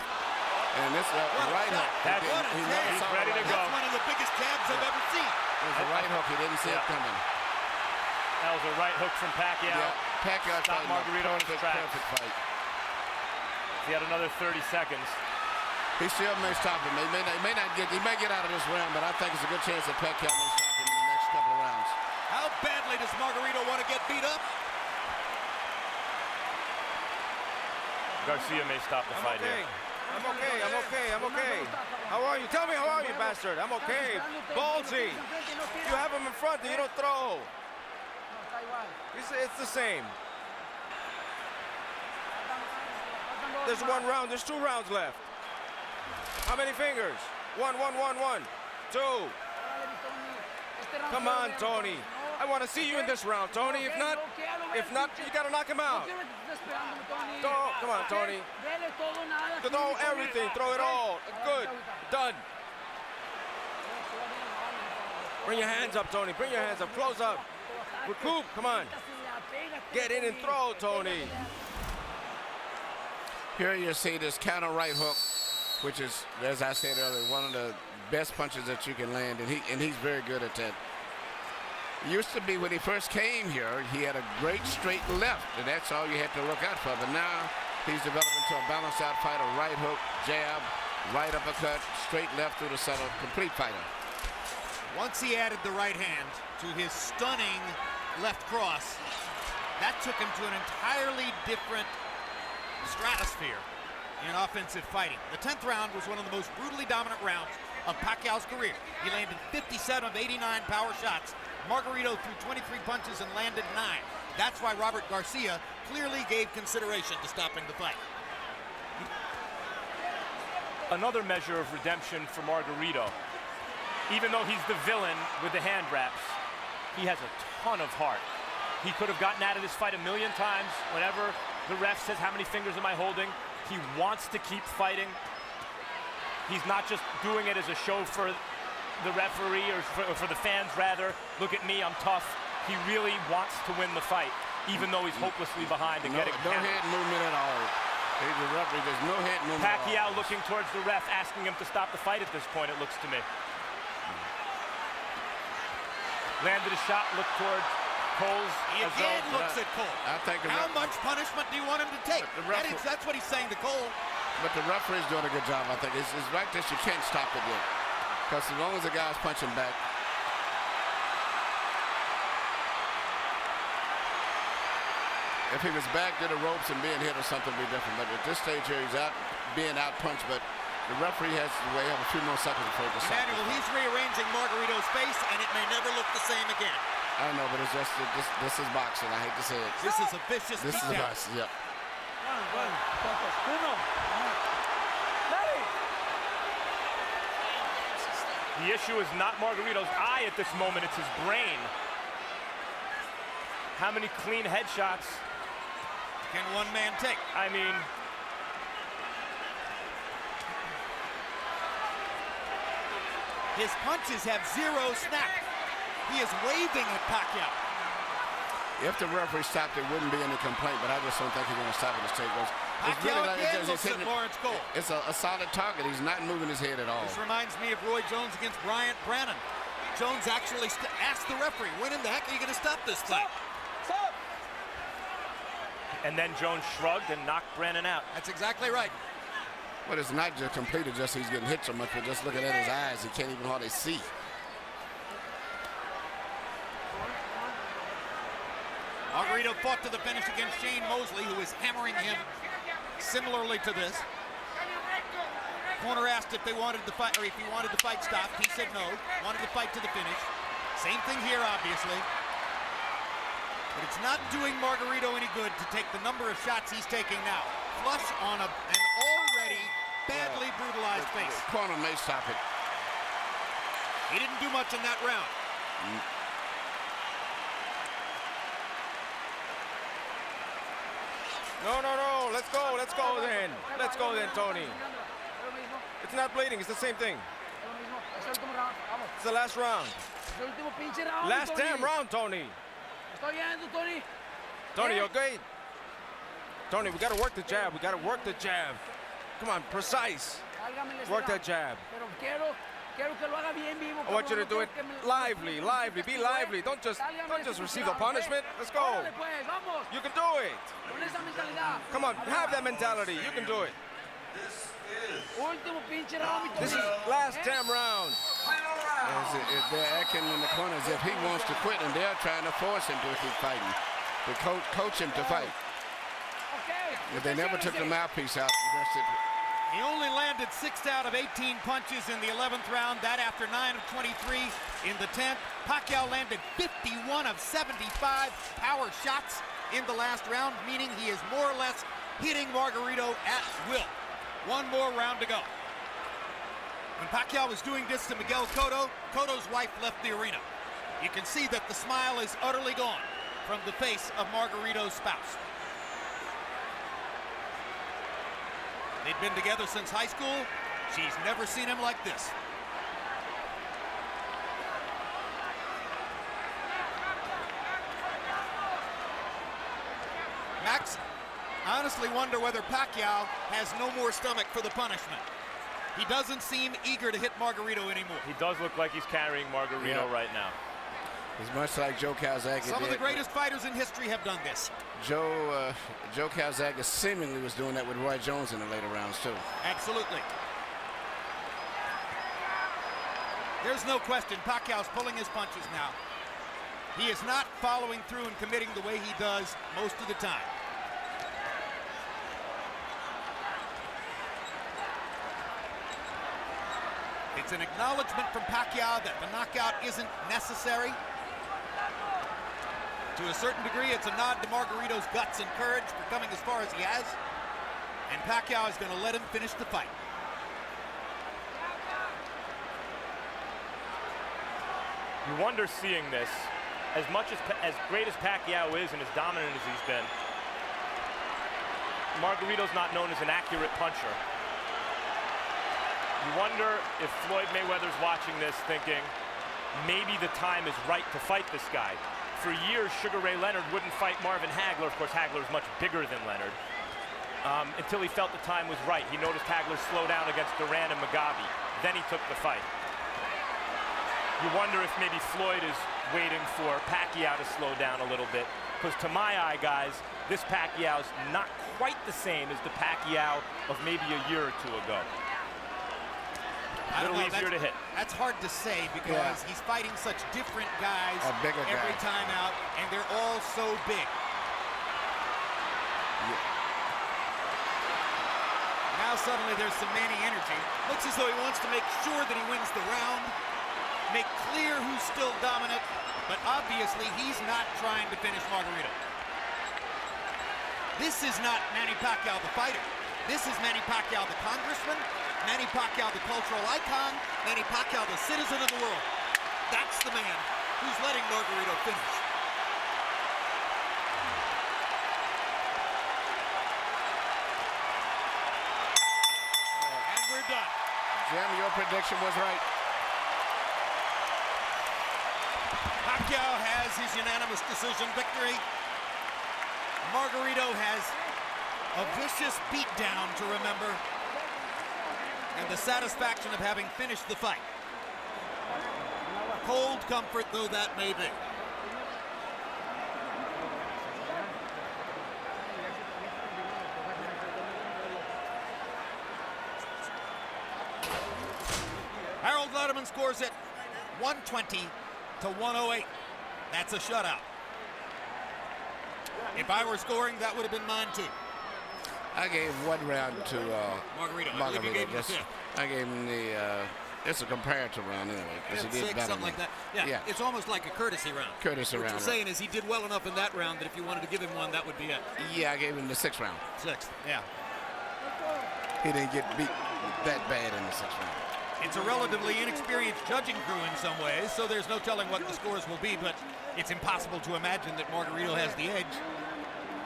And this right hook. He's ready to go. That's one of the biggest jabs I've ever seen. It was a right hook. He didn't see it coming. That was a right hook from Pacquiao. Yeah, Pacquiao stopped Margarito in his tracks. Perfect fight. He had another 30 seconds. He still may stop him. He may get out of this round, but I think it's a good chance that Pacquiao may stop him in the next couple of rounds. How badly does Margarito want to get beat up? Garcia may stop the fight here. I'm okay. How are you? Tell me, how are you, bastard? I'm okay. Ballsy. You have him in front and you don't throw. It's the same. There's 1 round. There's 2 rounds left. How many fingers? 1, 1, 1, 1. 2. Come on, Tony. I want to see you in this round, Tony. If not, you got to knock him out. Come on, Tony. Throw everything. Throw it all. Good. Done. Bring your hands up, Tony. Bring your hands up. Close up. Recoup. Come on. Get in and throw, Tony. Here you see this counter right hook, which is, as I said earlier, one of the best punches that you can land, and he's very good at that. It used to be when he first came here, he had a great straight left, and that's all you had to look out for. But now he's developed into a balanced out fighter, right hook, jab, right uppercut, straight left through the center, complete fighter. Once he added the right hand to his stunning left cross, that took him to an entirely different stratosphere in offensive fighting. The 10th round was one of the most brutally dominant rounds of Pacquiao's career. He landed 57 of 89 power shots. Margarito threw 23 punches and landed 9. That's why Robert Garcia clearly gave consideration to stopping the fight. Another measure of redemption for Margarito. Even though he's the villain with the hand wraps, he has a ton of heart. He could have gotten out of this fight a million times. Whenever the ref says, how many fingers am I holding? He wants to keep fighting. He's not just doing it as a show for the referee or for the fans, rather. Look at me, I'm tough. He really wants to win the fight, even though he's hopelessly behind and getting no head movement at all. He's a referee, there's no head movement. Pacquiao looking towards the ref, asking him to stop the fight at this point, it looks to me. Landed a shot, looked towards Cole's. He again looks at Cole. I think how much punishment do you want him to take? That's what he's saying to Cole. But the referee's doing a good job, I think. It's right that you can't stop it yet. Because as long as the guy's punching back. If he was back to the ropes and being hit or something, would be different. But at this stage here, he's out being out punched. But the referee has to wait a few more seconds before he decides. Emmanuel, he's rearranging Margarito's face, and it may never look the same again. I know, but it's just this is boxing. I hate to say it. This is a vicious This is boxing. Yep. The issue is not Margarito's eye at this moment, it's his brain. How many clean headshots can one man take? I mean, his punches have zero snap. He is waving at Pacquiao. If the referee stopped, there wouldn't be any complaint, but I just don't think he's going to stop it. Pacquiao again looks at Lawrence Cole. It's a solid target. He's not moving his head at all. This reminds me of Roy Jones against Bryant Brannon. Jones actually asked the referee, when in the heck are you going to stop this fight? Stop! And then Jones shrugged and knocked Brannon out. That's exactly right. But it's not just completed, just he's getting hit so much, but just looking at his eyes, he can't even hardly see. Margarito fought to the finish against Shane Mosley, who is hammering him similarly to this. Corner asked if they wanted the fight, or if he wanted the fight stopped. He said no, wanted the fight to the finish. Same thing here, obviously. But it's not doing Margarito any good to take the number of shots he's taking now. Flush on an already badly brutalized face. Corner may stop it. He didn't do much in that round. No. Let's go then. Let's go then, Tony. It's not bleeding. It's the same thing. It's the last round. Last damn round, Tony. Tony, you okay? Tony, we got to work the jab. We got to work the jab. Come on, precise. Work that jab. I want you to do it lively. Be lively. Don't just receive the punishment. Let's go. You can do it. Come on, have that mentality. You can do it. This is last damn round. They're acting in the corner as if he wants to quit, and they're trying to force him to keep fighting. To coach him to fight. If they never took the mouthpiece out, he only landed 6 out of 18 punches in the 11th round. That after 9 of 23 in the 10th. Pacquiao landed 51 of 75 power shots in the last round, meaning he is more or less hitting Margarito at will. One more round to go. When Pacquiao was doing this to Miguel Cotto, Cotto's wife left the arena. You can see that the smile is utterly gone from the face of Margarito's spouse. They've been together since high school. She's never seen him like this. Max, I honestly wonder whether Pacquiao has no more stomach for the punishment. He doesn't seem eager to hit Margarito anymore. He does look like he's carrying Margarito right now. It's much like Joe Calzaghe Some of the greatest fighters in history have done this. Joe Calzaghe seemingly was doing that with Roy Jones in the later rounds, too. Absolutely. There's no question Pacquiao's pulling his punches now. He is not following through and committing the way he does most of the time. It's an acknowledgement from Pacquiao that the knockout isn't necessary. To a certain degree, it's a nod to Margarito's guts and courage for coming as far as he has. And Pacquiao is going to let him finish the fight. You wonder seeing this, as great as Pacquiao is and as dominant as he's been, Margarito's not known as an accurate puncher. You wonder if Floyd Mayweather's watching this thinking, maybe the time is right to fight this guy. For years, Sugar Ray Leonard wouldn't fight Marvin Hagler. Of course, Hagler is much bigger than Leonard. Until he felt the time was right. He noticed Hagler slow down against Duran and Mugabe. Then he took the fight. You wonder if maybe Floyd is waiting for Pacquiao to slow down a little bit. Because to my eye, guys, this Pacquiao's not quite the same as the Pacquiao of maybe a year or two ago. A little easier to hit. That's hard to say because he's fighting such different guys every time out, and they're all so big. Now suddenly there's some Manny energy. Looks as though he wants to make sure that he wins the round, make clear who's still dominant, but obviously he's not trying to finish Margarito. This is not Manny Pacquiao the fighter. This is Manny Pacquiao the congressman, Manny Pacquiao the cultural icon, Manny Pacquiao the citizen of the world. That's the man who's letting Margarito finish. And we're done. Jim, your prediction was right. Pacquiao has his unanimous decision victory. Margarito has a vicious beatdown to remember, and the satisfaction of having finished the fight. Cold comfort though that may be. Harold Lederman scores it 120 to 108. That's a shutout. If I were scoring, that would have been mine too. I gave one round to Margarito. I gave him the it's a comparative round anyway, because he did six, better something like that. Yeah, it's almost like a courtesy round. Courtesy round. What you're saying is he did well enough in that round that if you wanted to give him one, that would be it. Yeah, I gave him the sixth round. Sixth, yeah. He didn't get beat that bad in the sixth round. It's a relatively inexperienced judging crew in some ways, so there's no telling what the scores will be, but it's impossible to imagine that Margarito has the edge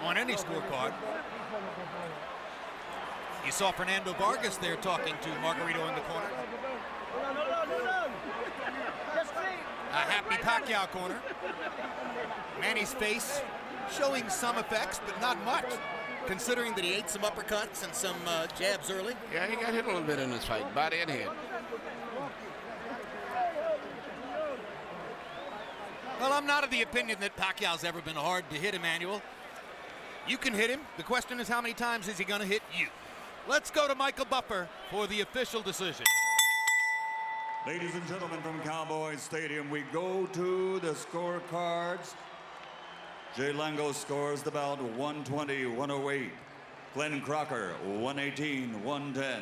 on any scorecard. You saw Fernando Vargas there talking to Margarito in the corner. A happy Pacquiao corner. Manny's face showing some effects, but not much, considering that he ate some uppercuts and some jabs early. Yeah, he got hit a little bit in this fight, body and head. Well, I'm not of the opinion that Pacquiao's ever been hard to hit, Emmanuel. You can hit him. The question is how many times is he going to hit you? Let's go to Michael Buffer for the official decision. Ladies and gentlemen from Cowboys Stadium, we go to the scorecards. Jay Lango scores the bout 120-108. Glenn Crocker 118-110.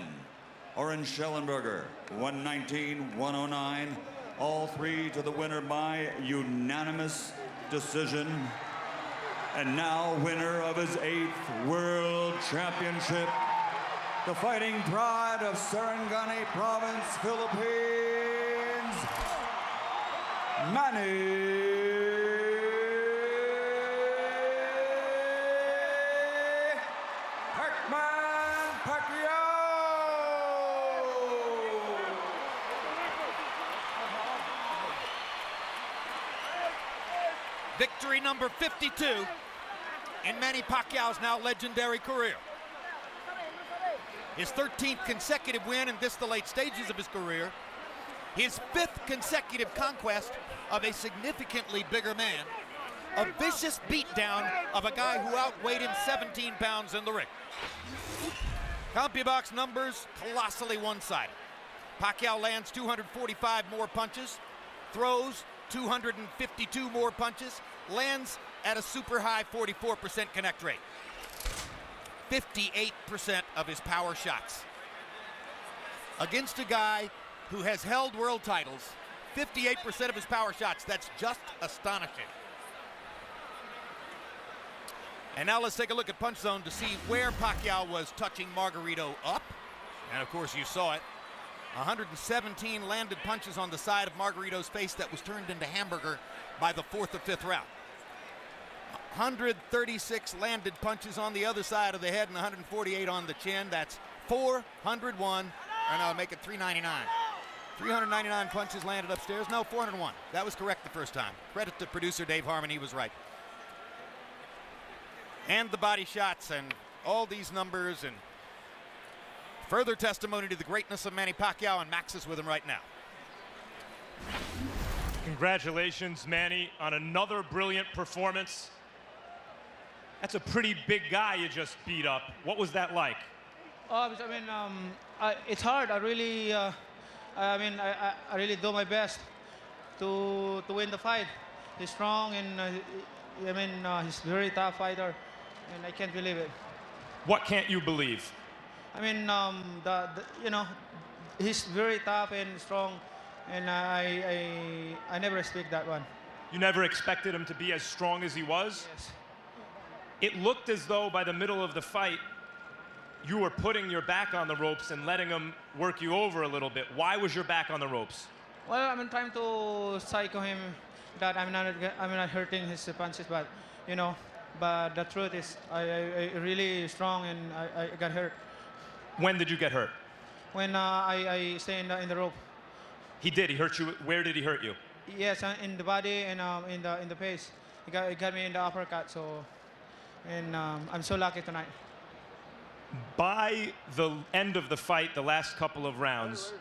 Oren Schellenberger 119-109. All three to the winner by unanimous decision. And now winner of his 8th World Championship, the fighting pride of Sarangani Province, Philippines, Manny Pacquiao. Victory number 52 in Manny Pacquiao's now legendary career. His 13th consecutive win in this the late stages of his career. His 5th consecutive conquest of a significantly bigger man. A vicious beatdown of a guy who outweighed him 17 pounds in the ring. CompuBox numbers colossally one-sided. Pacquiao lands 245 more punches, throws 252 more punches, lands at a super high 44% connect rate. 58% of his power shots. Against a guy who has held world titles, 58% of his power shots. That's just astonishing. And now let's take a look at Punch Zone to see where Pacquiao was touching Margarito up. And of course you saw it. 117 landed punches on the side of Margarito's face that was turned into hamburger by the 4th or 5th round. 136 landed punches on the other side of the head and 148 on the chin. That's 401, or no, make it 399. 399 punches landed upstairs. No, 401. That was correct the first time. Credit to producer Dave Harmon, he was right. And the body shots and all these numbers and further testimony to the greatness of Manny Pacquiao, and Max is with him right now. Congratulations, Manny, on another brilliant performance. That's a pretty big guy you just beat up. What was that like? It's hard. I really do my best to win the fight. He's strong and he's a very tough fighter, and I can't believe it. What can't you believe? He's very tough and strong, and I never expect that one. You never expected him to be as strong as he was? Yes. It looked as though by the middle of the fight, you were putting your back on the ropes and letting him work you over a little bit. Why was your back on the ropes? Well, I'm trying to psycho him that I'm not hurting his punches, but but the truth is I really strong and I got hurt. When did you get hurt? When I stay in the rope. He did. He hurt you. Where did he hurt you? Yes, in the body and in the face. He got me in the uppercut. So, and I'm so lucky tonight. By the end of the fight, the last couple of rounds,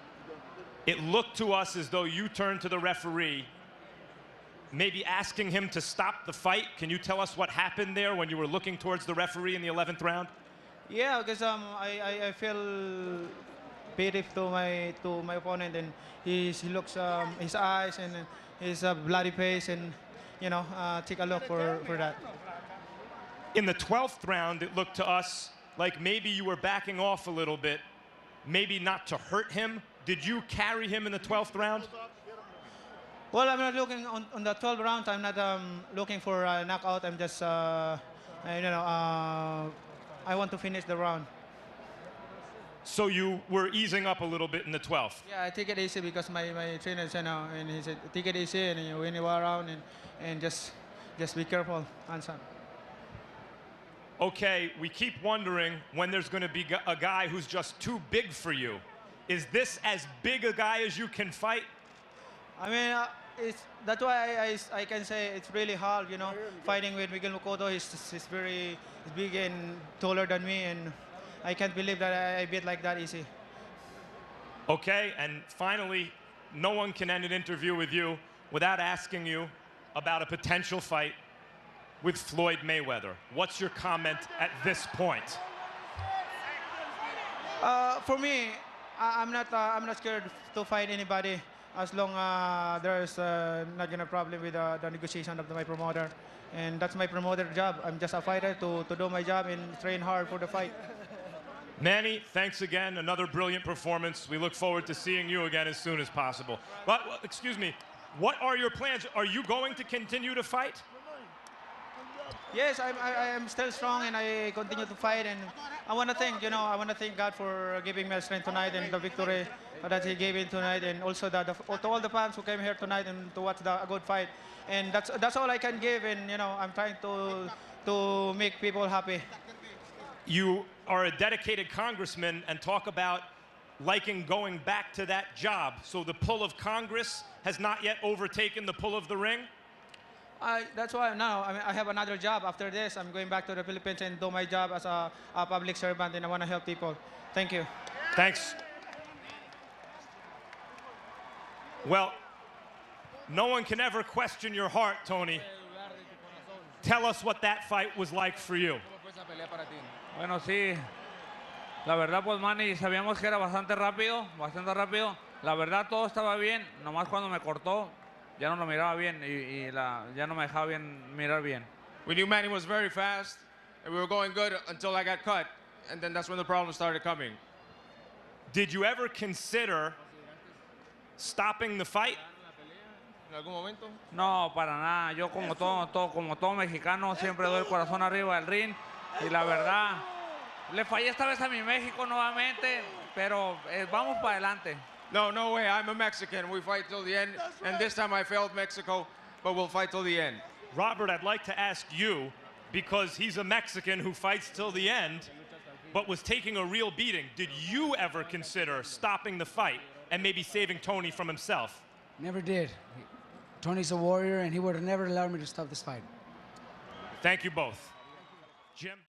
it looked to us as though you turned to the referee, maybe asking him to stop the fight. Can you tell us what happened there when you were looking towards the referee in the 11th round? Yeah, because I feel pity to my opponent, and he looks his eyes and his bloody face, and take a look for that. In the 12th round, it looked to us like maybe you were backing off a little bit, maybe not to hurt him. Did you carry him in the 12th round? Well, I'm not looking on the 12th round. I'm not looking for a knockout. I'm just I want to finish the round. So you were easing up a little bit in the 12th? Yeah, I take it easy because my trainer said, and he said, take it easy and you win the round and just be careful, Hanson. Okay, we keep wondering when there's going to be a guy who's just too big for you. Is this as big a guy as you can fight? That's why I can say it's really hard, fighting with Miguel Mucotto. He's very big and taller than me, and I can't believe that I beat like that easy. Okay, and finally, no one can end an interview with you without asking you about a potential fight with Floyd Mayweather. What's your comment at this point? For me, I'm not scared to fight anybody as long there's not gonna problem with the negotiation of my promoter, and that's my promoter job. I'm just a fighter to do my job and train hard for the fight. Manny, thanks again. Another brilliant performance. We look forward to seeing you again as soon as possible. But excuse me, what are your plans? Are you going to continue to fight? Yes, I'm still strong and I continue to fight. And I want to thank, I want to thank God for giving me strength tonight and the victory that He gave me tonight, and also to all the fans who came here tonight and to watch a good fight. And that's all I can give. And I'm trying to make people happy. You are a dedicated congressman and talk about liking going back to that job. So the pull of Congress has not yet overtaken the pull of the ring? That's why now I have another job. After this, I'm going back to the Philippines and do my job as a public servant, and I want to help people. Thank you. Thanks. Well, no one can ever question your heart, Tony. Tell us what that fight was like for you. Bueno, sí. La verdad, pues Manny, sabíamos que era bastante rápido, bastante rápido. La verdad, todo estaba bien. Nomás cuando me cortó, ya no lo miraba bien y ya no me dejaba mirar bien. We knew Manny was very fast, and we were going good until I got cut, and then that's when the problems started coming. Did you ever consider stopping the fight? ¿En algún momento? No, para nada. Yo como todo mexicano siempre doy el corazón arriba del ring y la verdad le fallé esta vez a mi México nuevamente, pero vamos para adelante. No way. I'm a Mexican. We fight till the end, and this time I failed Mexico, but we'll fight till the end. Robert, I'd like to ask you, because he's a Mexican who fights till the end, but was taking a real beating. Did you ever consider stopping the fight and maybe saving Tony from himself? Never did. Tony's a warrior, and he would have never allowed me to stop this fight. Thank you both. Jim?